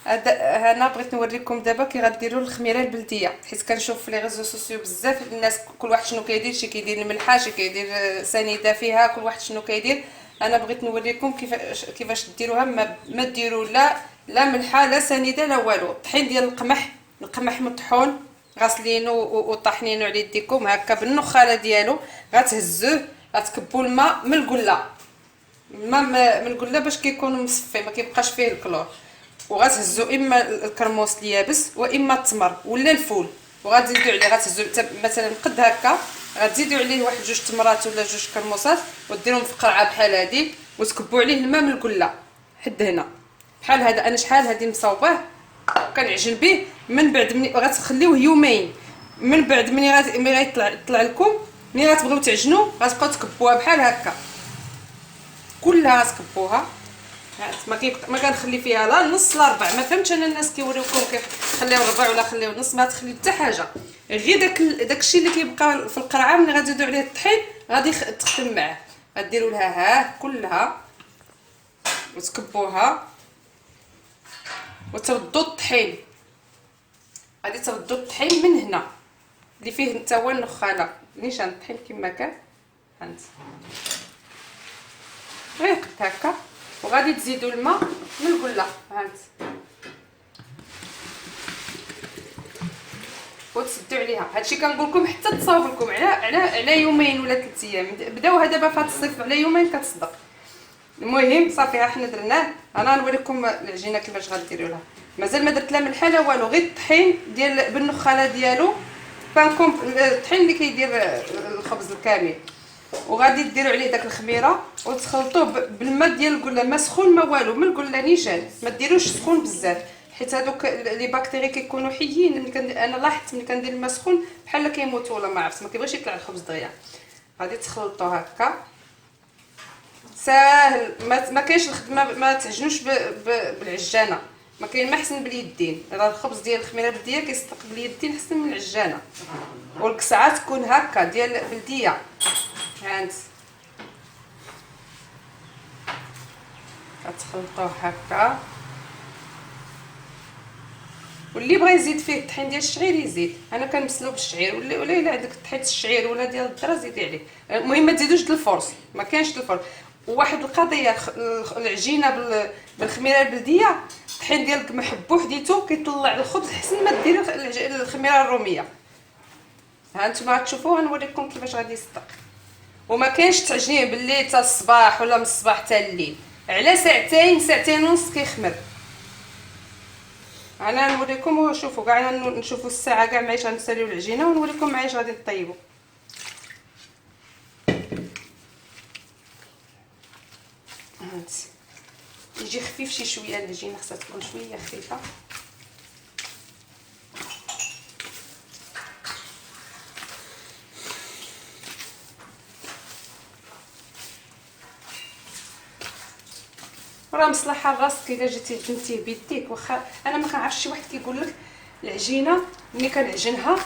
انا بغيت نوريكم دابا كي غديروا الخميره البلديه، حيت كنشوف في لي ريزو سوسيو بزاف الناس كل واحد شنو كيدير، شي كيدير الملحه، شي كيدير سنيده فيها، كل واحد شنو كيدير. انا بغيت نوريكم كيفاش ديروها. ما ديروا لا ملحه لا سنيده لا والو. الطحين ديال القمح مطحون غاسلينو وطاحنينو على يديكم هكا بالنخاله ديالو. غتهزوه، غتكبوا الماء من القله، من القله باش كيكون مصفي ما كيبقاش فيه الكلور. وغتهزوا اما الكرموس اليابس واما التمر ولا الفول، وغتزيدوا عليه غتهزوا مثلا قد هكا، غتزيدوا عليه واحد جوج تمرات ولا جوج كرموسات وديرهم في قرعه بحال هذه وتكبوا عليه الماء من القله حد هنا بحال هذا. انا شحال هذه مصوباه كنعجن به. من بعد ملي غتخليوه يومين، من بعد ملي غيطلع لكم، ملي غتبغيو تعجنوا غتبقاو تكبوها بحال هكا كلها تكبوها. ما كنخلي فيها لا نص لا ربع. ما فهمتش انا الناس كيوريوكم كيف خليو ربع ولا خليو نص، ما تخلي حتى حاجه، غير داكشي اللي كيبقى في القرعه ملي غتزيدوا عليه الطحين غادي تخدم معاه. غديروا لها كلها وتكبوها وتردوا الطحين. غادي تردوا الطحين من هنا اللي فيه حتى هو النخاله، نيشان الطحين كما كان هانت غير قد هكا. وغادي تزيدوا الماء من القله هانت وتسدوا عليها. هادشي كنقول لكم حتى تصاوب لكم على يومين ولا 3 ايام. بداوها دابا في هاد الصيف على يومين كتصدق. المهم صافي ها حنا درناه. انا نوريكم العجينه كيفاش غديروا لها. مازال ما درت لا ملحه لا والو، غير الطحين ديال بالنخاله ديالو بانكم، الطحين اللي كيدير الخبز الكامل. وغادي ديروا عليه داك الخميره وتخلطوه بالماء ديال القله، ما سخون ما والو، من القله نيشان. ما ديروش سخون بزاف حيت هذوك لي باكتيري كيكونوا حيين. انا لاحظت ملي كندير الماء سخون بحال كيموتوا ولا ما عرفت، ما كيبغيش يطلع الخبز دغيا. غادي تخلطوا هكا ساهل. ما كاينش الخدمه، ما تعجنوش بالعجانه، ما كاين ما احسن باليدين. راه الخبز ديال الخميره البلديه كيصدق باليدين احسن من العجانه. والكسعه تكون هكا ديال بلديه هانت. غتخلطوه هكا، واللي بغى يزيد فيه الطحين ديال الشعير يزيد. انا كنمسلو بالشعير ولا الا عندك طحين الشعير ولا ديال الذره زيدي عليه. المهم ما تزيدوش د الفرص، ما كاينش د الفرص. وواحد القضيه، العجينه بالخميره البلديه، الطحين ديال القمح بوحديتو كيطلع الخبز احسن ما ديروا الخميره الروميه. ها نتوما غتشوفوا غنوريكم كيفاش غادي يصدق. وما كاينش تعجنيه بالليل حتى الصباح ولا من الصباح حتى الليل، على ساعتين ونص كيخمر. انا نوريكم وشوفوا كاع نشوفوا الساعه كاع معايش غنساليو العجينه ونوريكم معايش غادي نطيبوا. هانتي يجي خفيف شي شويه، العجينه خصها تكون شويه خفيفه. راه مصلحه لراسك الا جيتي عجنتيه بيديك. واخا انا ما كنعرفش، شي واحد كيقول لك العجينه ملي كنعجنها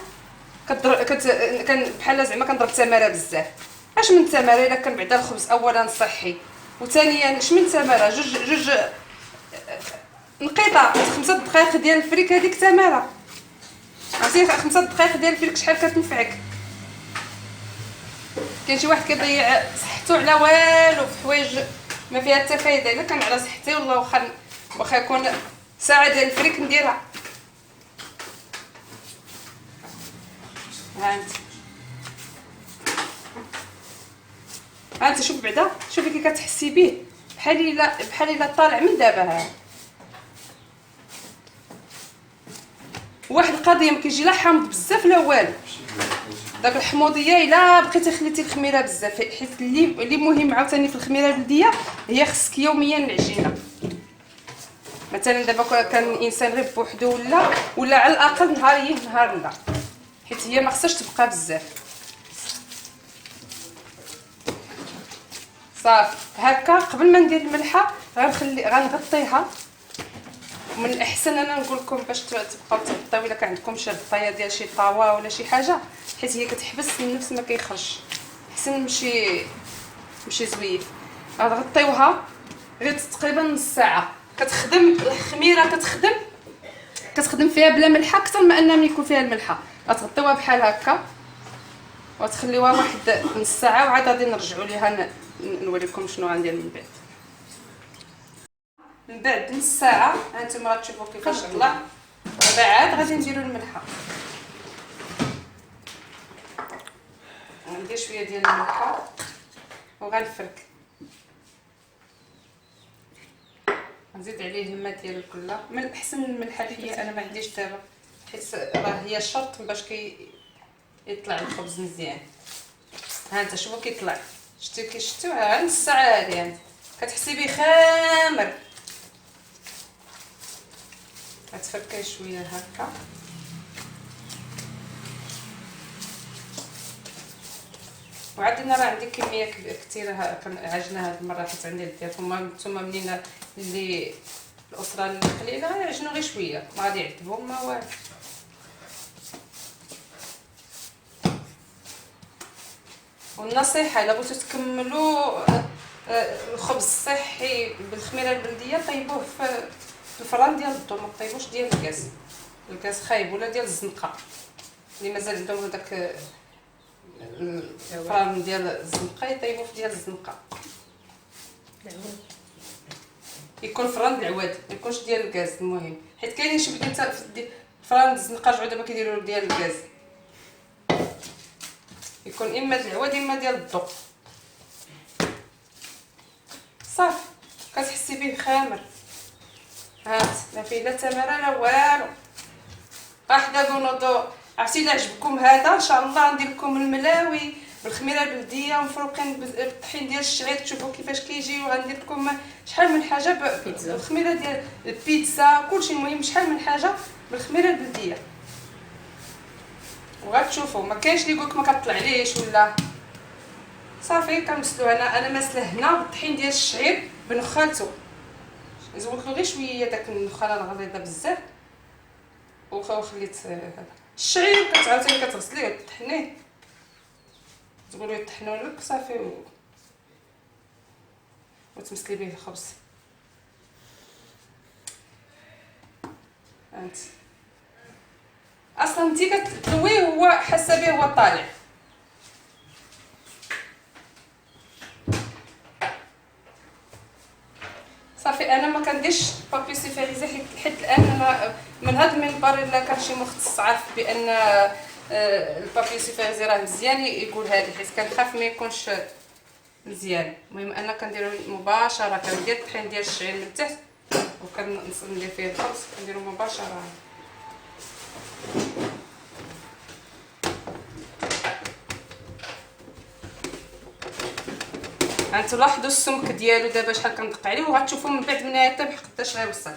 كان بحال زعما كنضرب تماره بزاف. اش من تماره الا كان بعدا الخبز اولا صحي، وثانيا اش من تماره، جوج نقيطه 5 دقائق ديال الفريك هذيك تماره. عرفتي 5 دقائق ديال الفريك شحال كتنفعك. كاين شي واحد كيضيع صحتو على والو في حوايج ما فيها حتى فايده. الا كان على صحتي والله واخا يكون ساعه ديال الفريك نديرها. هانت شوف بعدا، شوفي كي كتحسي به بحال الا طالع من دابا. ها واحد القضيه ما كيجي لا حامض بزاف لا والو. داك الحموضيه الا بقيتي خليتي الخميره بزاف، حيت اللي مهم عاوتاني في الخميره البلديه هي خصك يوميا العجينه. مثلا دابا كان الانسان غير بوحدو ولا على الاقل نهار نهار لا، حيت هي ما خصهاش تبقى بزاف. صافي هكا. قبل ما ندير الملحه غنغطيها. من الاحسن انا نقول لكم باش تبقاو تغطيو الا كان عندكم شي غطايه ديال شي طاوه ولا شي حاجه، حيت هي كتحبس النفس ما كيخرجش، احسن ماشي زويف. غتغطيوها غير تقريبا نص ساعه. كتخدم الخميره، كتخدم كتخدم فيها بلا ملحه اكثر ما انها ملي يكون فيها الملحه. غتغطيوها بحال هكا وتخليوها واحد نص ساعه وعاد غادي نرجعوا ليها نوريكم شنو غندير من بعد. من بعد نص ساعه هانتوما غتشوفوا كيفاش طلع. دابا عاد غادي نديروا الملحه. غندير شويه ديال الملحه وغنفرك، نزيد عليه الماء ديالو كله. من احسن من الملحه اللي هي انا ما عنديش دابا، حيت راه هي شرط باش يطلع الخبز مزيان. ها انت شوفوا كيطلع، شتي كي شفتوا ها نص ساعه هادي انت كتحسي به خامر. غتفركيه شويه هكا وعاد انا راه عندي كميه كثيره كنعجنها هاد المره حيت عندي ديالكم. نتوما منين اللي الاسره اللي قليله غيعجنوا غير شويه، ما غادي يعذبهم ما والو. والنصيحه الا بغيتو تكملوا الخبز الصحي بالخميره البلديه طيبوه في الفران ديال الضو، ما طيبوش ديال الكاس خايب ولا ديال الزنقه اللي مازال عندهم هذاك الفران ديال الزنقه يطيبوه في ديال الزنقه. يكون فران العواد ما يكونش ديال الغاز. المهم حيت كاينين شي بنات في فران الزنقه رجعوا دابا كيديروا ديال الغاز، يكون اما ديال العواد اما ديال الضو. صافي كتحسي به خامر. هات ما فيه لا تماره لا والو. واحده نوضو عرفتي الا عجبكم هذا ان شاء الله ندير لكم الملاوي بالخميره البلديه ومفروقين بالطحين ديال الشعير. تشوفوا كيفاش كيجي. وغندير لكم شحال من حاجه بالخميره ديال البيتزا كلشي. المهم شحال من حاجه بالخميره البلديه وغتشوفوا. ما كاينش اللي يقولك ما كطلعليش ولا. صافي كنمسلو. انا ماسله هنا بالطحين ديال الشعير بنخالته. زولت له غير شويه داك النخاله الغليظه بزاف وخليت هذا الشعير. كتعاوتاني كتغسليه وتطحنيه، تقولوا يطحنوا لك صافي وتمسلي به الخبز. انت اصلا انت كتطويه هو حاسه به هو طالع. صافي انا ما كنديرش بابي سيفيريزي حيت الان انا من هذا المنبر الا كان شي مختص عارف بان البابي سيفيريزي راه مزيان يقولها لي، حيت كنخاف ما يكونش مزيان. المهم انا كنديرو مباشره. كندير الطحين ديال الشعير من تحت وكندير فيه الخبز كنديرو مباشره. غنتلاحظوا السمك ديالو دابا شحال كندق عليه وغتشوفوا من بعد من الطيب حقاش غيوصل.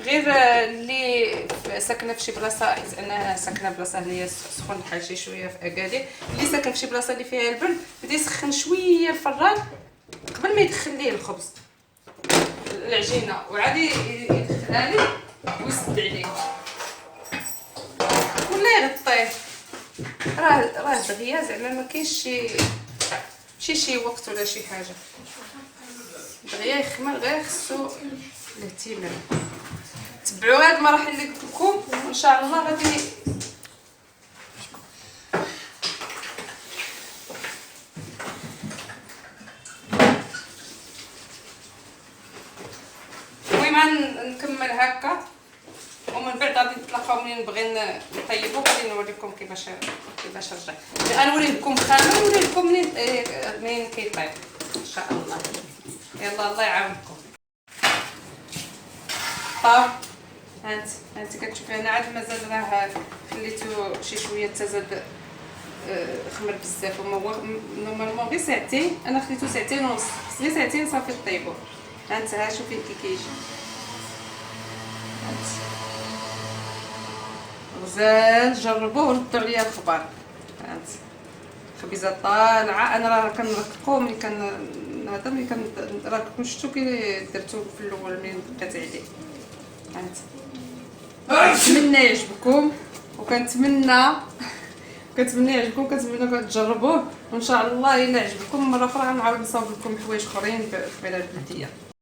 غير اللي ساكنه في شي بلاصه، حيت انا ساكنه بلاصه اللي هي سخون بحال شي شويه في اكادير، اللي ساكن في شي بلاصه اللي فيها البرد بدا يسخن شويه الفران قبل ما يدخل ليه الخبز العجينه وعادي يدخلها ليه ويسد عليه ولا يغطيه. راه دغيا زعما ما كاينش شي وقت ولا شي حاجه. دغيا يخمر غير خصو الاهتمام. تبعوا هاد المراحل اللي قلت لكم وان شاء الله غادي المهم نكمل هكا ومن بعد غادي نتلاقاو منين نبغي نطيبو. غادي نوريكم كيفاش رجع. غنوري لكم خامر ونوري لكم منين كيطيب ان شاء الله. يلا الله يعاونكم. طاب هانت كتشوفي هنا عاد مازال راه خليتو شي شويه حتى زاد خمر بزاف. هو نورمالمون غير ساعتين، انا خليتو ساعتين ونص. غير ساعتين صافي طيبوه. هانت ها شوفي كي كيجي غزال. جربوه وردوا عليا الخبر. هانت خبيزه طالعه. انا راه كنرققو ملي هذا ملي راكم شفتو كي درتو في الاول ملي بقيت عليه. كنتمنى يعجبكم كنتمنى يعجبكم، كنتمنى تجربوه، وان شاء الله الا عجبكم مره اخرى غنعاود نصاوب لكم حوايج اخرين في الخميره البلديه.